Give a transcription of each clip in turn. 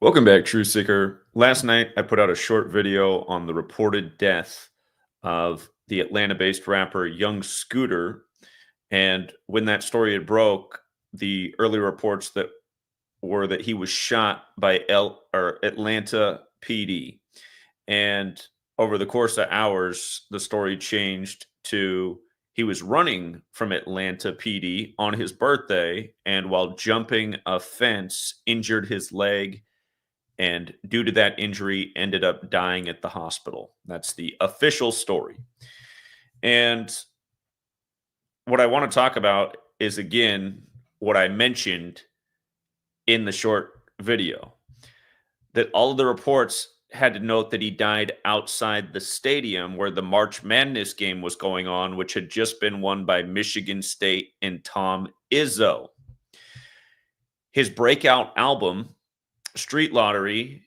Welcome back, True Seeker. Last night, I put out a short video on the reported death of the Atlanta-based rapper Young Scooter. And when that story had broke, the early reports that were that he was shot by Atlanta PD. And over the course of hours, the story changed to he was running from Atlanta PD on his birthday, and while jumping a fence, injured his leg, and due to that injury ended up dying at the hospital. That's the official story. And what I want to talk about is, again, what I mentioned in the short video, that all of the reports had to note that he died outside the stadium where the March Madness game was going on, which had just been won by Michigan State and Tom Izzo. His breakout album, Street Lottery,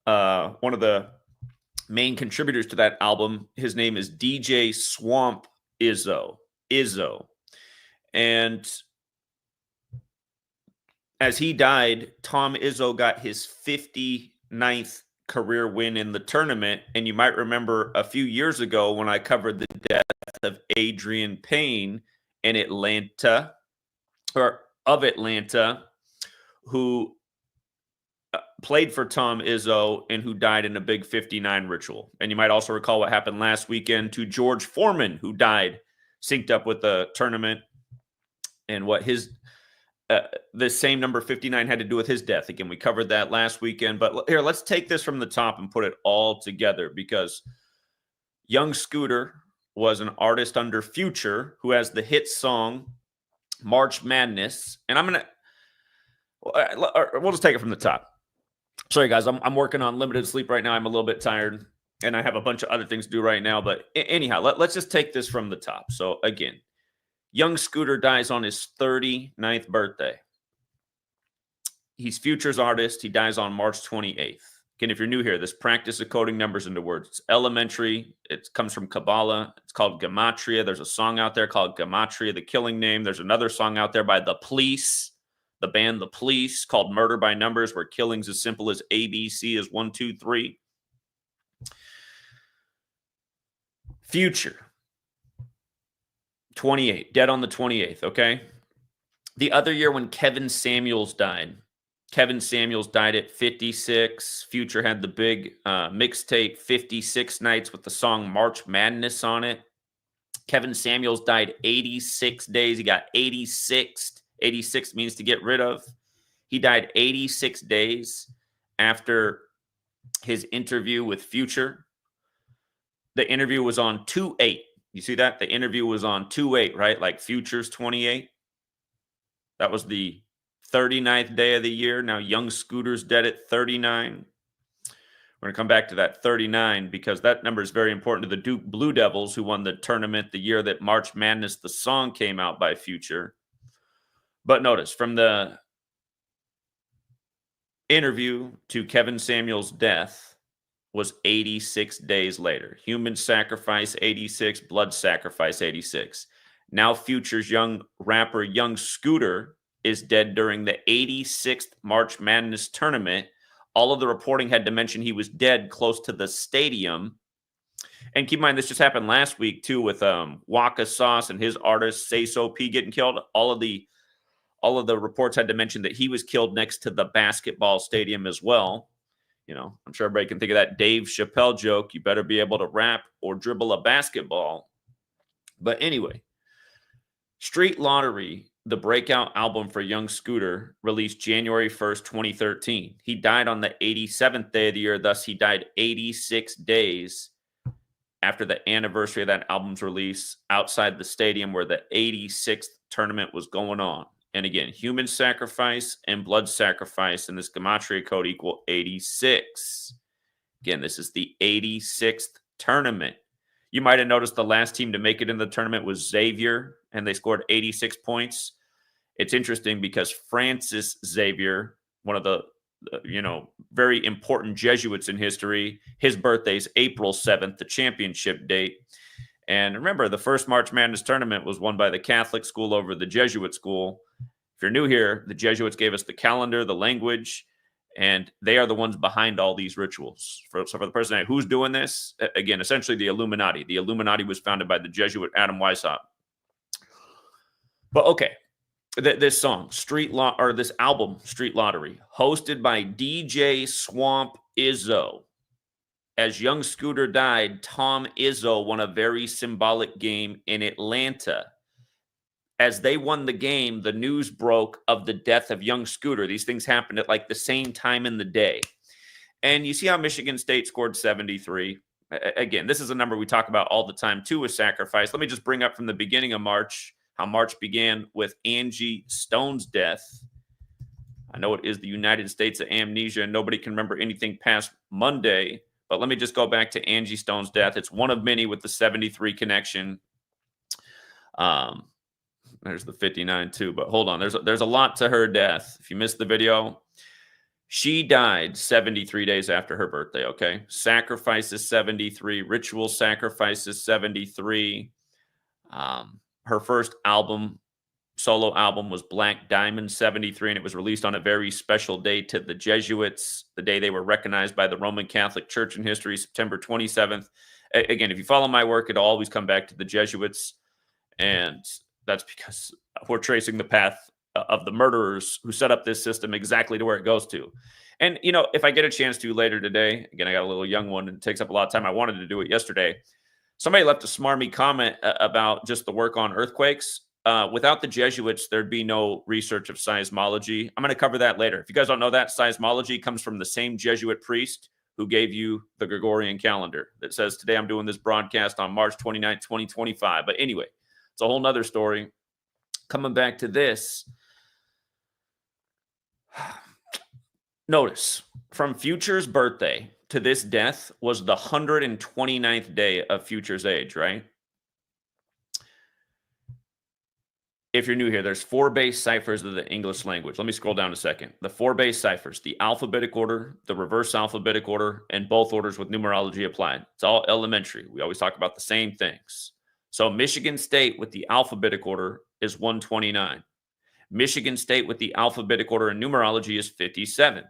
one of the main contributors to that album, his name is DJ Swamp Izzo. And as he died, Tom Izzo got his 59th career win in the tournament. And you might remember a few years ago when I covered the death of Adrian Payne in Atlanta, who played for Tom Izzo and who died in a big 59 ritual. And you might also recall what happened last weekend to George Foreman, who died synced up with the tournament, and what his the same number 59 had to do with his death. Again, we covered that last weekend. But here, let's take this from the top and put it all together, because Young Scooter was an artist under Future who has the hit song March Madness. And we'll just take it from the top. Sorry, guys, I'm working on limited sleep right now. I'm a little bit tired, and I have a bunch of other things to do right now. But anyhow, let's just take this from the top. So again, Young Scooter dies on his 39th birthday. He's Future's artist. He dies on March 28th. Again, if you're new here, this practice of coding numbers into words, it's elementary. It comes from Kabbalah. It's called Gematria. There's a song out there called Gematria, the Killing Name. There's another song out there by The Police, the band The Police, called Murder by Numbers, where killing's as simple as ABC is 1, 2, 3. Future, 28, dead on the 28th, okay? The other year when Kevin Samuels died at 56. Future had the big mixtape 56 Nights with the song March Madness on it. Kevin Samuels died 86 days. He got 86th. 86 means to get rid of. He died 86 days after his interview with Future. The interview was on 2/8. You see that? The interview was on 2/8, right? Like Future's 28. That was the 39th day of the year. Now Young Scooter's dead at 39. We're going to come back to that 39 because that number is very important to the Duke Blue Devils, who won the tournament the year that March Madness, the song, came out by Future. But notice, from the interview to Kevin Samuels' death was 86 days later. Human sacrifice 86, blood sacrifice 86. Now Future's young rapper Young Scooter is dead during the 86th March Madness tournament. All of the reporting had to mention he was dead close to the stadium. And keep in mind, this just happened last week too, with Waka Sauce and his artist Say So P getting killed. All of the reports had to mention that he was killed next to the basketball stadium as well. You know, I'm sure everybody can think of that Dave Chappelle joke, you better be able to rap or dribble a basketball. But anyway, Street Lottery, the breakout album for Young Scooter, released January 1st, 2013. He died on the 87th day of the year, thus he died 86 days after the anniversary of that album's release outside the stadium where the 86th tournament was going on. And again, human sacrifice and blood sacrifice in this Gematria code equal 86. Again, this is the 86th tournament. You might have noticed the last team to make it in the tournament was Xavier, and they scored 86 points. It's interesting because Francis Xavier, one of the very important Jesuits in history, his birthday is April 7th, the championship date. And remember, the first March Madness tournament was won by the Catholic school over the Jesuit school. If you're new here, the Jesuits gave us the calendar, the language, And they are the ones behind all these rituals. So for the person who's doing this, again, essentially the Illuminati. The Illuminati was founded by the Jesuit Adam Weishaupt. But okay, this song, this album, Street Lottery, hosted by DJ Swamp Izzo. As young Scooter died, Tom Izzo won a very symbolic game in Atlanta. As they won the game, the news broke of the death of young Scooter. These things happened at like the same time in the day. And you see how Michigan State scored 73. Again, this is a number we talk about all the time too, with sacrifice. Let me just bring up from the beginning of March, how March began with Angie Stone's death. I know it is the United States of amnesia and nobody can remember anything past Monday, but let me just go back to Angie Stone's death. It's one of many with the 73 connection. There's the 59 too, but hold on. There's a lot to her death. If you missed the video, she died 73 days after her birthday, okay? Sacrifices 73, ritual sacrifices 73. Her first album, solo album, was Black Diamond 73, and it was released on a very special day to the Jesuits, the day they were recognized by the Roman Catholic Church in history, September 27th. Again, if you follow my work, it'll always come back to the Jesuits, and that's because we're tracing the path of the murderers who set up this system exactly to where it goes to. And, you know, if I get a chance to later today, again, I got a little young one and it takes up a lot of time. I wanted to do it yesterday. Somebody left a smarmy comment about just the work on earthquakes. Without the Jesuits, there'd be no research of seismology. I'm going to cover that later. If you guys don't know that, seismology comes from the same Jesuit priest who gave you the Gregorian calendar that says, today I'm doing this broadcast on March 29th, 2025. But anyway, it's a whole nother story. Coming back to this, notice from Future's birthday to this death was the 129th day of Future's age, right? If you're new here, there's 4 base ciphers of the English language. Let me scroll down a second. The 4 base ciphers, the alphabetic order, the reverse alphabetic order, and both orders with numerology applied. It's all elementary. We always talk about the same things. So Michigan State with the alphabetic order is 129. Michigan State with the alphabetic order and numerology is 57.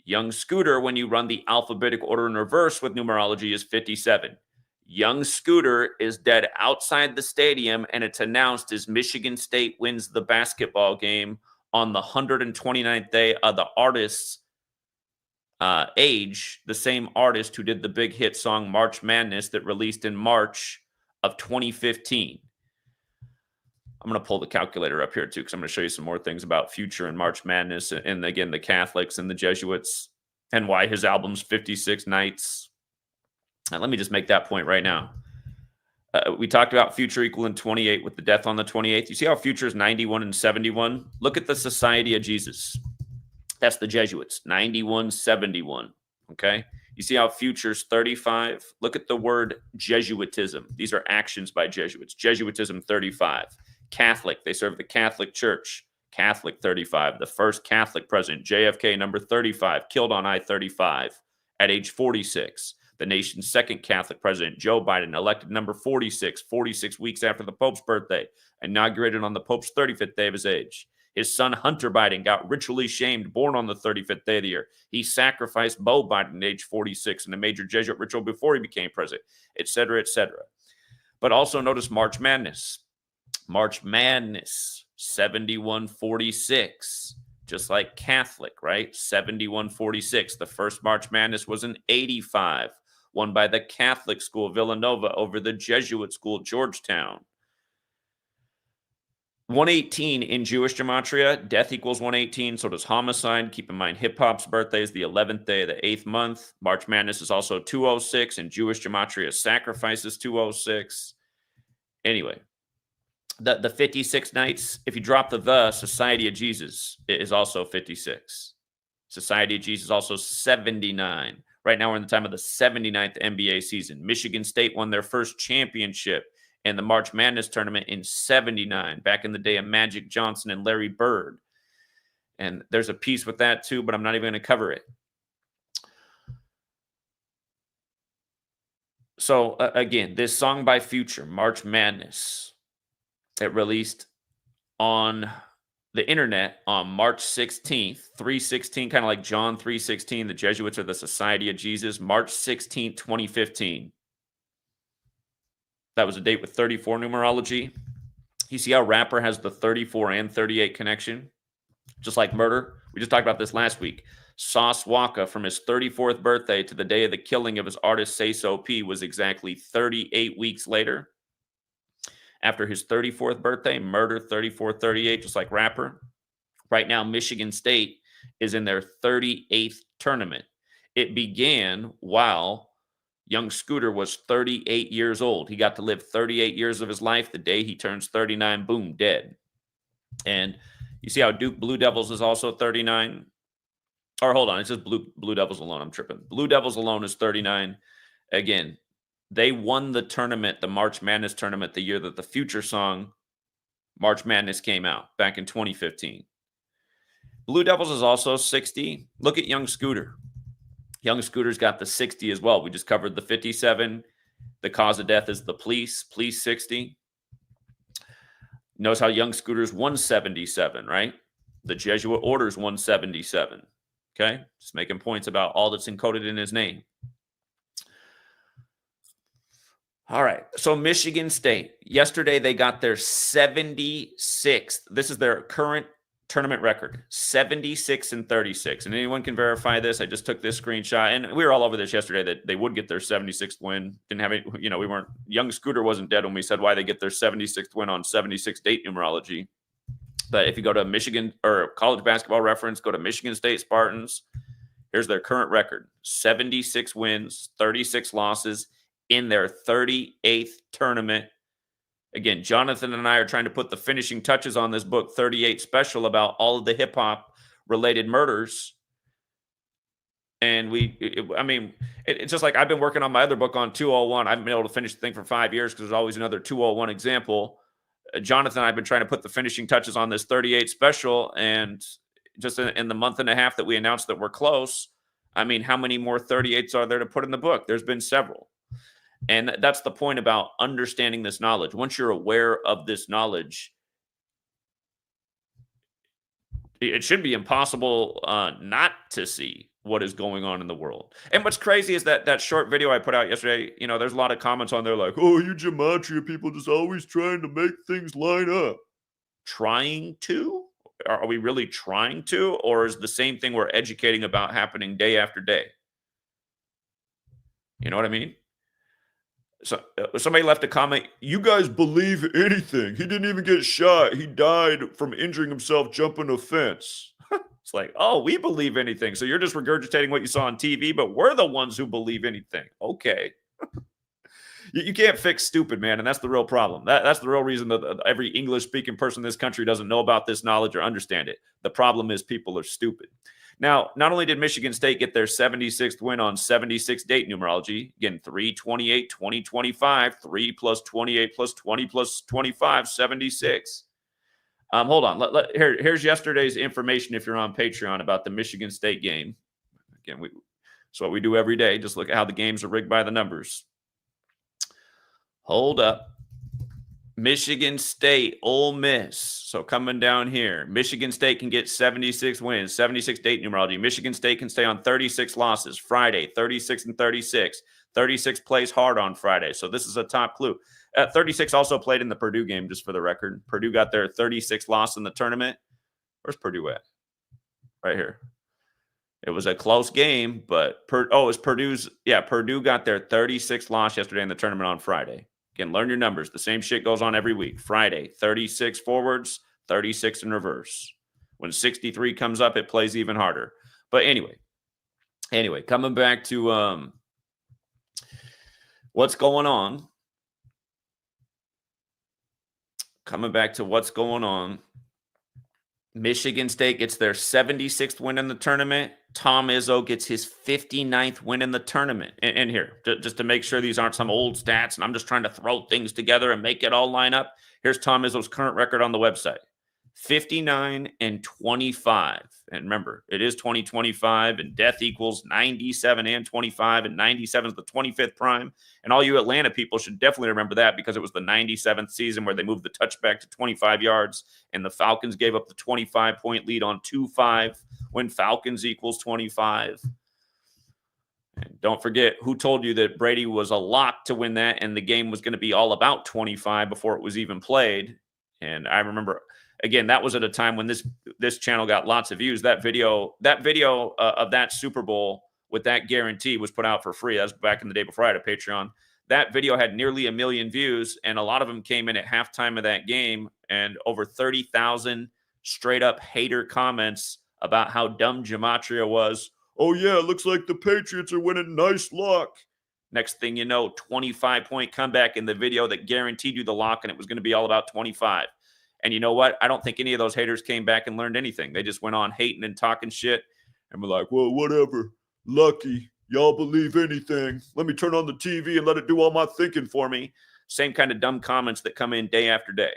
Young Scooter, when you run the alphabetic order in reverse with numerology, is 57. Young Scooter is dead outside the stadium, and it's announced as Michigan State wins the basketball game on the 129th day of the artist's age, the same artist who did the big hit song March Madness that released in March of 2015. I'm going to pull the calculator up here too, because I'm going to show you some more things about Future and March Madness, and again, the Catholics and the Jesuits, and why his album's 56 Nights. And let me just make that point right now. We talked about Future equaling 28 with the death on the 28th. You see how Future is 91 and 71? Look at the Society of Jesus. That's the Jesuits, 91, 71, okay? You see how Future's 35? Look at the word Jesuitism. These are actions by Jesuits. Jesuitism, 35. Catholic, they serve the Catholic Church. Catholic, 35. The first Catholic president, JFK, number 35, killed on I-35 at age 46. The nation's second Catholic president, Joe Biden, elected number 46, 46 weeks after the Pope's birthday, inaugurated on the Pope's 35th day of his age. His son, Hunter Biden, got ritually shamed, born on the 35th day of the year. He sacrificed Beau Biden at age 46 in a major Jesuit ritual before he became president, et cetera, et cetera. But also notice March Madness. March Madness, 7146. Just like Catholic, right? 7146. The first March Madness was in 85, won by the Catholic school Villanova over the Jesuit school Georgetown. 118 in Jewish gematria, death equals 118, so does homicide. Keep in mind, hip-hop's birthday is the 11th day of the 8th month. March Madness is also 206, and Jewish gematria, sacrifice is 206. Anyway, the 56 nights, if you drop the Society of Jesus is also 56. Society of Jesus also 79. Right now we're in the time of the 79th NBA season. Michigan State won their first championship in the March Madness tournament in 79, back in the day of Magic Johnson and Larry Bird. And there's a piece with that too, but I'm not even going to cover it. So again, this song by Future, March Madness, it released on the internet on March 16th, 316, kind of like John 316, the Jesuits are the Society of Jesus, March 16th, 2015. That was a date with 34 numerology. You see how rapper has the 34 and 38 connection? Just like murder. We just talked about this last week. Sauce Waka, from his 34th birthday to the day of the killing of his artist Say So P, was exactly 38 weeks later. After his 34th birthday, murder 34, 38, just like rapper. Right now, Michigan State is in their 38th tournament. It began while young Scooter was 38 years old. He got to live 38 years of his life. The day he turns 39, boom, dead. And you see how Duke Blue Devils is also 39? Or hold on, it's just Blue Devils alone. I'm tripping. Blue Devils alone is 39. Again, they won the tournament, the March Madness tournament, the year that the Future song March Madness came out, back in 2015. Blue Devils is also 60. Look at young Scooter. Young Scooter's got the 60 as well. We just covered the 57. The cause of death is the police 60. Notice how young Scooter's 177, right? The Jesuit order's 177. Okay? Just making points about all that's encoded in his name. All right. So Michigan State, yesterday they got their 76th. This is their current tournament record, 76 and 36. And anyone can verify this. I just took this screenshot, and we were all over this yesterday that they would get their 76th win. Didn't have any, we weren't, young Scooter wasn't dead when we said why they get their 76th win on 76 date numerology. But if you go to Michigan or College Basketball Reference, go to Michigan State Spartans. Here's their current record, 76 wins, 36 losses in their 38th tournament. Again, Jonathan and I are trying to put the finishing touches on this book, 38 Special, about all of the hip-hop related murders. And it's just like I've been working on my other book on 201. I've been able to finish the thing for 5 years because there's always another 201 example. Jonathan and I have been trying to put the finishing touches on this 38 Special. And just in the month and a half that we announced that we're close, how many more 38s are there to put in the book? There's been several. And that's the point about understanding this knowledge. Once you're aware of this knowledge, it should be impossible not to see what is going on in the world. And what's crazy is that short video I put out yesterday, there's a lot of comments on there like, oh, you Gematria people just always trying to make things line up. Trying to? Are we really trying to? Or is the same thing we're educating about happening day after day? You know what I mean? So somebody left a comment, you guys believe anything. He didn't even get shot. He died from injuring himself jumping a fence. It's like, oh, we believe anything. So you're just regurgitating what you saw on TV, but we're the ones who believe anything. Okay. You can't fix stupid, man, and that's the real problem. That's the real reason that every English-speaking person in this country doesn't know about this knowledge or understand it. The problem is people are stupid. Now, not only did Michigan State get their 76th win on 76 date numerology, again, 3, 28, 20, 25, 3 plus 28 plus 20 plus 25, 76. Hold on. Here's yesterday's information if you're on Patreon about the Michigan State game. Again, it's what we do every day. Just look at how the games are rigged by the numbers. Hold up. Michigan State, Ole Miss. So coming down here, Michigan State can get 76 wins, 76 date numerology. Michigan State can stay on 36 losses Friday, 36 and 36. 36 plays hard on Friday. So this is a top clue. 36 also played in the Purdue game, just for the record. Purdue got their 36th loss in the tournament. Where's Purdue at? Right here. It was a close game, but it's Purdue's. Yeah, Purdue got their 36th loss yesterday in the tournament on Friday. Again, learn your numbers. The same shit goes on every week. Friday, 36 forwards, 36 in reverse. When 63 comes up, it plays even harder. But anyway, coming back to what's going on. Michigan State gets their 76th win in the tournament. Tom Izzo gets his 59th win in the tournament. And here, just to make sure these aren't some old stats, and I'm just trying to throw things together and make it all line up. Here's Tom Izzo's current record on the website. 59 and 25. And remember, it is 2025, and death equals 97 and 25, and 97 is the 25th prime. And all you Atlanta people should definitely remember that, because it was the 97th season where they moved the touchback to 25 yards, and the Falcons gave up the 25-point lead on 2-5 when Falcons equals 25. And don't forget, who told you that Brady was a lock to win that and the game was going to be all about 25 before it was even played? And I remember, again, that was at a time when this channel got lots of views. That video of that Super Bowl with that guarantee was put out for free. That was back in the day before I had a Patreon. That video had nearly 1 million views, and a lot of them came in at halftime of that game, and over 30,000 straight up hater comments about how dumb Gematria was. Oh, yeah, it looks like the Patriots are winning. Nice luck. Next thing you know, 25-point comeback in the video that guaranteed you the lock, and it was going to be all about 25. And you know what? I don't think any of those haters came back and learned anything. They just went on hating and talking shit and were like, well, whatever. Lucky. Y'all believe anything. Let me turn on the TV and let it do all my thinking for me. Same kind of dumb comments that come in day after day.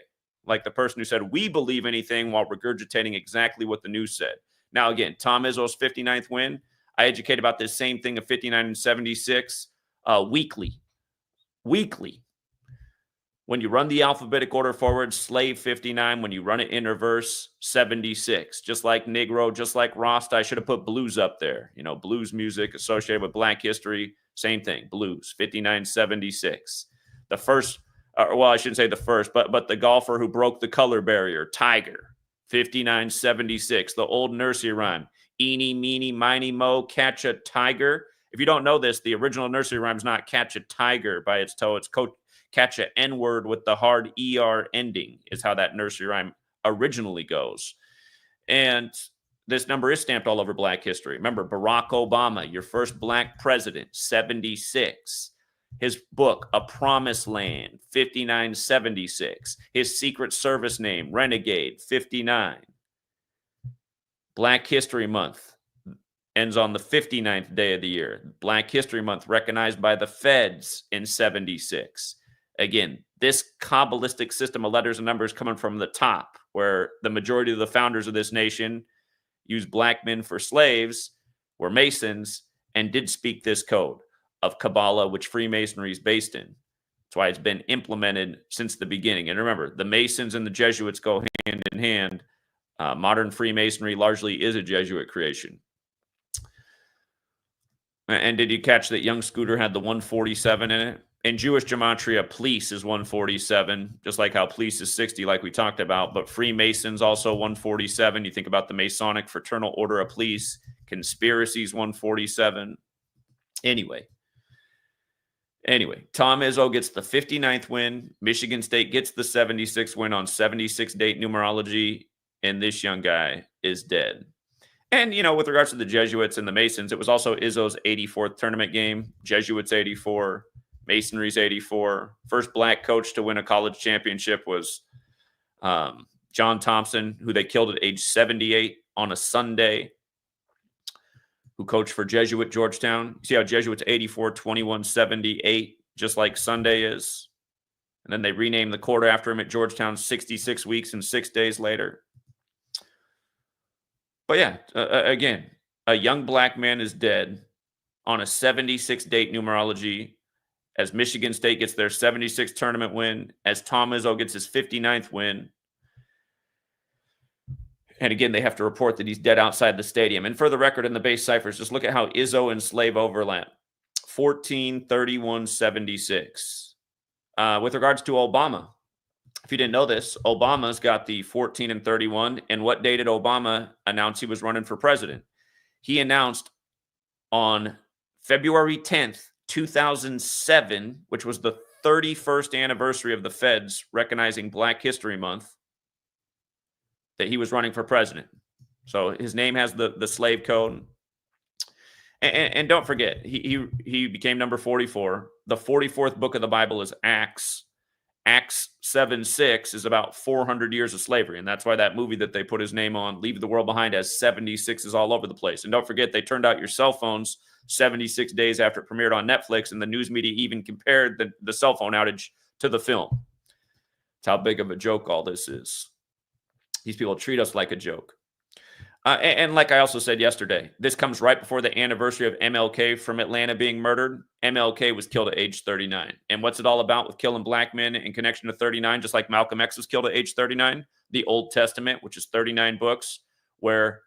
Like the person who said, we believe anything, while regurgitating exactly what the news said. Now, again, Tom Izzo's 59th win. I educate about this same thing of 59 and 76 weekly. When you run the alphabetic order forward, slave 59. When you run it in reverse, 76. Just like Negro, just like Rost, I should have put blues up there. You know, blues music associated with Black history, same thing. Blues, 5976. The first, well, I shouldn't say the first, but the golfer who broke the color barrier, Tiger, 5976. The old nursery rhyme, eeny, meeny, miny, mo, catch a tiger. If you don't know this, the original nursery rhyme is not catch a tiger by its toe. It's catch a N-word with the hard ER ending is how that nursery rhyme originally goes. And this number is stamped all over Black history. Remember, Barack Obama, your first Black president, 76. His book, A Promised Land, 5976. His Secret Service name, Renegade, 59. Black History Month ends on the 59th day of the year. Black History Month recognized by the feds in 76. Again, this Kabbalistic system of letters and numbers coming from the top, where the majority of the founders of this nation used black men for slaves, were Masons, and did speak this code of Kabbalah, which Freemasonry is based in. That's why it's been implemented since the beginning. And remember, the Masons and the Jesuits go hand in hand. Modern Freemasonry largely is a Jesuit creation. And did you catch that young Scooter had the 147 in it? In Jewish gematria, police is 147, just like how police is 60, like we talked about. But Freemasons also 147. You think about the Masonic Fraternal Order of Police. Conspiracies 147. Anyway, Tom Izzo gets the 59th win. Michigan State gets the 76th win on 76 date numerology. And this young guy is dead. And, you know, with regards to the Jesuits and the Masons, it was also Izzo's 84th tournament game. Jesuits 84, Masonry's 84. First Black coach to win a college championship was John Thompson, who they killed at age 78 on a Sunday, who coached for Jesuit Georgetown. See how Jesuits 84, 21, 78, just like Sunday is. And then they renamed the quarter after him at Georgetown 66 weeks and 6 days later. But yeah, again, a young black man is dead on a 76-date numerology as Michigan State gets their 76th tournament win, as Tom Izzo gets his 59th win. And again, they have to report that he's dead outside the stadium. And for the record, in the base ciphers, just look at how Izzo and Slave overlap. 14, 31, 76. With regards to Obama, if you didn't know this, Obama's got the 14 and 31. And what day did Obama announce he was running for president? He announced on February 10th, 2007, which was the 31st anniversary of the feds recognizing Black History Month, that he was running for president. So his name has the slave code. And don't forget, he became number 44. The 44th book of the Bible is Acts. Acts 7:6 is about 400 years of slavery. And that's why that movie that they put his name on, Leave the World Behind, has 76s all over the place. And don't forget, they turned out your cell phones 76 days after it premiered on Netflix. And the news media even compared the cell phone outage to the film. That's how big of a joke all this is. These people treat us like a joke. And like I also said yesterday, this comes right before the anniversary of MLK from Atlanta being murdered. MLK was killed at age 39. And what's it all about with killing black men in connection to 39, just like Malcolm X was killed at age 39? The Old Testament, which is 39 books, where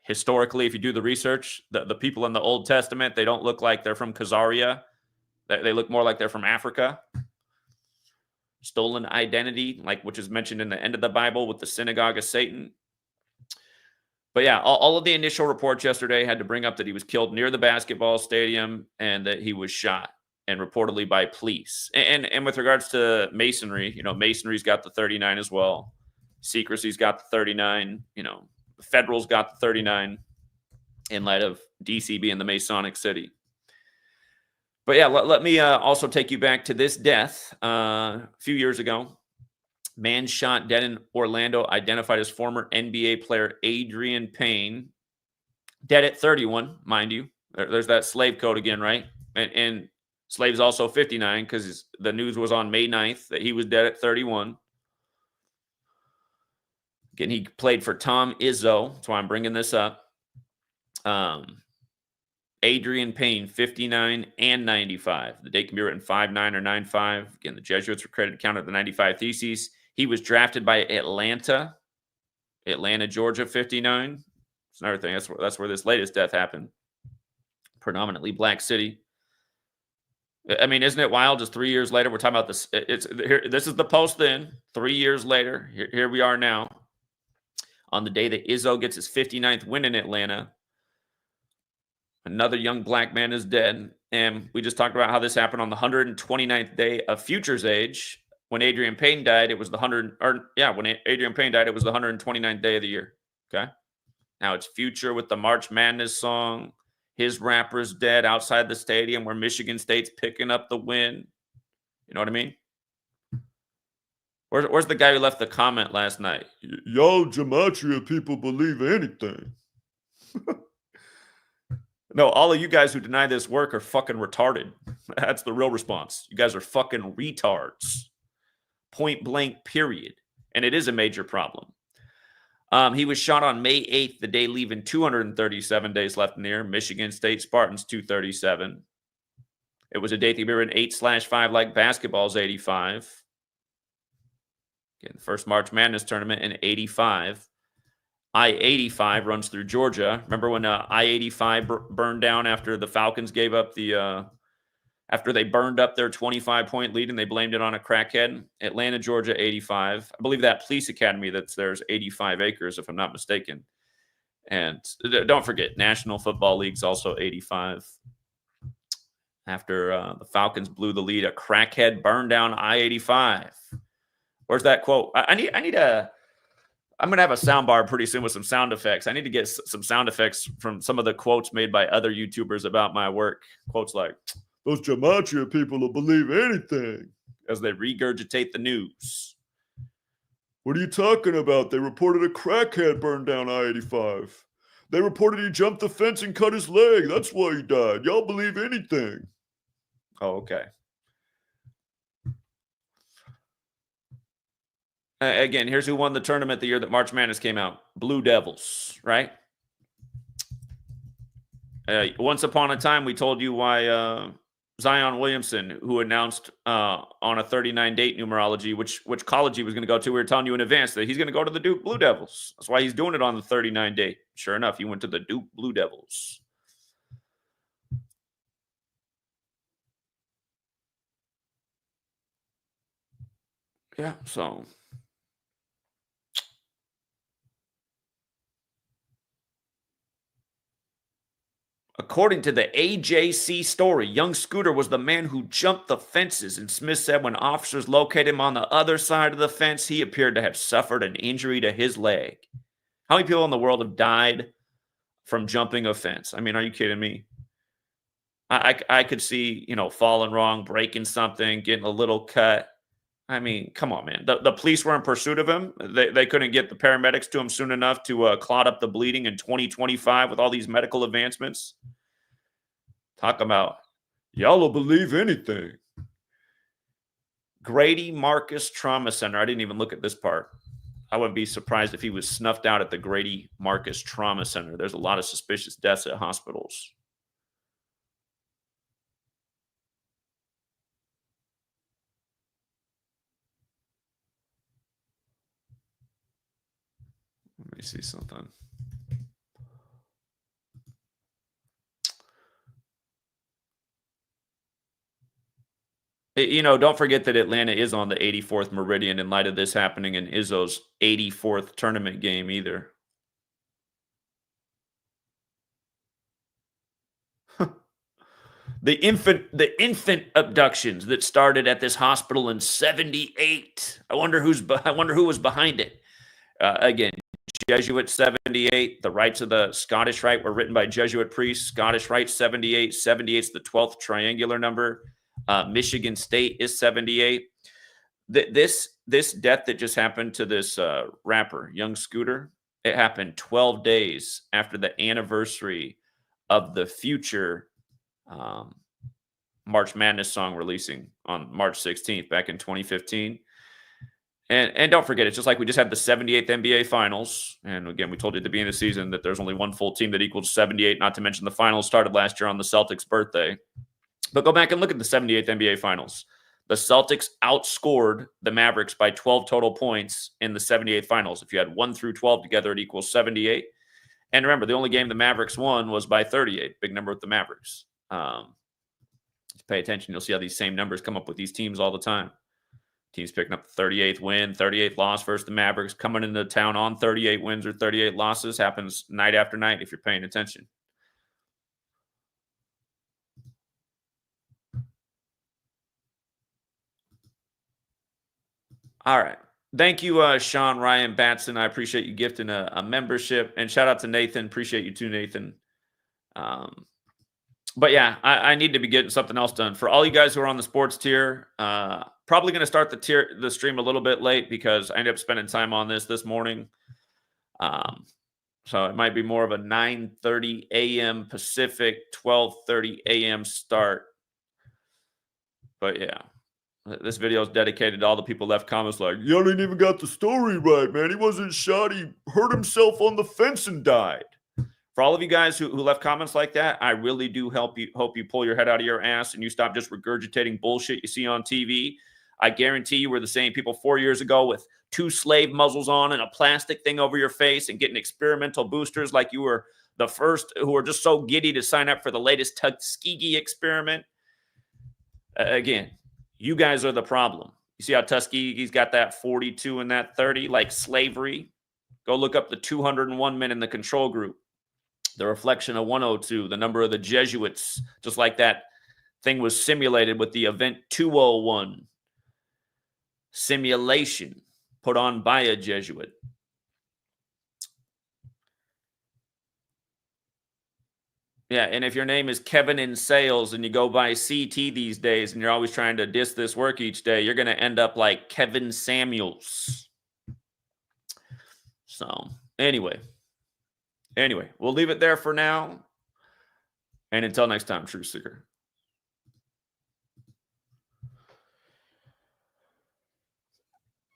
historically, if you do the research, the people in the Old Testament, they don't look like they're from Khazaria. They look more like they're from Africa. Stolen identity, like which is mentioned in the end of the Bible with the synagogue of Satan. But yeah, all of the initial reports yesterday had to bring up that he was killed near the basketball stadium and that he was shot, and reportedly by police. And with regards to masonry, masonry's got the 39 as well. Secrecy's got the 39. Federal's got the 39 in light of DC being the Masonic city. But yeah, let me also take you back to this death a few years ago. Man shot dead in Orlando, identified as former NBA player Adrian Payne. Dead at 31, mind you. There's that slave code again, right? And slave's also 59 because the news was on May 9th that he was dead at 31. Again, he played for Tom Izzo. That's why I'm bringing this up. Adrian Payne, 59 and 95. The date can be written 5-9 or 9-5. Again, the Jesuits were credited counted the 95 Theses. He was drafted by Atlanta, Georgia, 59. It's another thing. That's where this latest death happened. Predominantly black city. I mean, isn't it wild? Just 3 years later, we're talking about this. This is the post then. 3 years later, here we are now. On the day that Izzo gets his 59th win in Atlanta, another young black man is dead. And we just talked about how this happened on the 129th day of Future's age. When Adrian Payne died, it was the when Adrian Payne died, it was the 129th day of the year. Okay. Now it's Future with the March Madness song. His rapper's dead outside the stadium where Michigan State's picking up the win. You know what I mean? Where's the guy who left the comment last night? Y'all Gematria people believe anything. No, all of you guys who deny this work are fucking retarded. That's the real response. You guys are fucking retards. Point blank, period. And it is a major problem. He was shot on May 8th, the day leaving 237 days left in the year. Michigan State Spartans, 237. It was a date that we were in 8/5 like basketball's 85. Again, the first March Madness tournament in 85. I-85 runs through Georgia. Remember when I-85 burned down after the Falcons gave up after they burned up their 25-point lead and they blamed it on a crackhead? Atlanta, Georgia, 85. I believe that police academy that's there's 85 acres, if I'm not mistaken. And don't forget, National Football League's also 85. After the Falcons blew the lead, a crackhead burned down I-85. Where's that quote? I need a... I'm going to have a sound bar pretty soon with some sound effects. I need to get some sound effects from some of the quotes made by other YouTubers about my work. Quotes like, those Gematria people will believe anything, as they regurgitate the news. What are you talking about? They reported a crackhead burned down I-85. They reported he jumped the fence and cut his leg. That's why he died. Y'all believe anything. Oh, okay. Again, here's who won the tournament the year that March Madness came out. Blue Devils, right? Once upon a time, we told you why Zion Williamson, who announced on a 39-date numerology which college he was going to go to. We were telling you in advance that he's going to go to the Duke Blue Devils. That's why he's doing it on the 39 date. Sure enough, he went to the Duke Blue Devils. Yeah, so... According to the AJC story, young Scooter was the man who jumped the fences, and Smith said when officers located him on the other side of the fence, he appeared to have suffered an injury to his leg. How many people in the world have died from jumping a fence? I mean, are you kidding me? I could see, falling wrong, breaking something, getting a little cut. I mean, come on, man. The police were in pursuit of him. They couldn't get the paramedics to him soon enough to clot up the bleeding in 2025 with all these medical advancements. Talk about, y'all will believe anything. Grady Marcus Trauma Center. I didn't even look at this part. I wouldn't be surprised if he was snuffed out at the Grady Marcus Trauma Center. There's a lot of suspicious deaths at hospitals. Let me see something. Don't forget that Atlanta is on the 84th meridian in light of this happening in Izzo's 84th tournament game either. The infant abductions that started at this hospital in 78. I wonder who was behind it. Again, Jesuit 78. The rites of the Scottish Rite were written by Jesuit priests. Scottish Rite 78. 78 is the 12th triangular number. Michigan State is 78. This death that just happened to this rapper, Young Scooter, it happened 12 days after the anniversary of the Future March Madness song releasing on March 16th back in 2015. And don't forget, it's just like we just had the 78th NBA Finals. And again, we told you at the beginning of the season that there's only one full team that equals 78, not to mention the finals started last year on the Celtics' birthday. But go back and look at the 78th NBA Finals. The Celtics outscored the Mavericks by 12 total points in the 78th Finals. If you had 1 through 12 together, it equals 78. And remember, the only game the Mavericks won was by 38. Big number with the Mavericks. Pay attention. You'll see how these same numbers come up with these teams all the time. Teams picking up the 38th win, 38th loss versus the Mavericks, coming into town on 38 wins or 38 losses. Happens night after night if you're paying attention. All right. Thank you, Sean Ryan Batson. I appreciate you gifting a membership. And shout out to Nathan. Appreciate you too, Nathan. But yeah, I need to be getting something else done. For all you guys who are on the sports tier, probably going to start the stream a little bit late because I ended up spending time on this morning. So it might be more of a 9:30 a.m. Pacific, 12:30 a.m. start. But yeah, this video is dedicated to all the people left comments like, "Y'all didn't even got the story right, man. He wasn't shot. He hurt himself on the fence and died." For all of you guys who left comments like that, I really do hope you pull your head out of your ass and you stop just regurgitating bullshit you see on TV. I guarantee you were the same people 4 years ago with 2 slave muzzles on and a plastic thing over your face and getting experimental boosters like you were the first who were just so giddy to sign up for the latest Tuskegee experiment. Again, you guys are the problem. You see how Tuskegee's got that 42 and that 30, like slavery? Go look up the 201 men in the control group. The reflection of 102, the number of the Jesuits, just like that thing was simulated with the event 201 simulation put on by a Jesuit. Yeah, and if your name is Kevin in sales and you go by CT these days and you're always trying to diss this work each day, you're going to end up like Kevin Samuels. So, anyway, we'll leave it there for now. And until next time, Truth Seeker.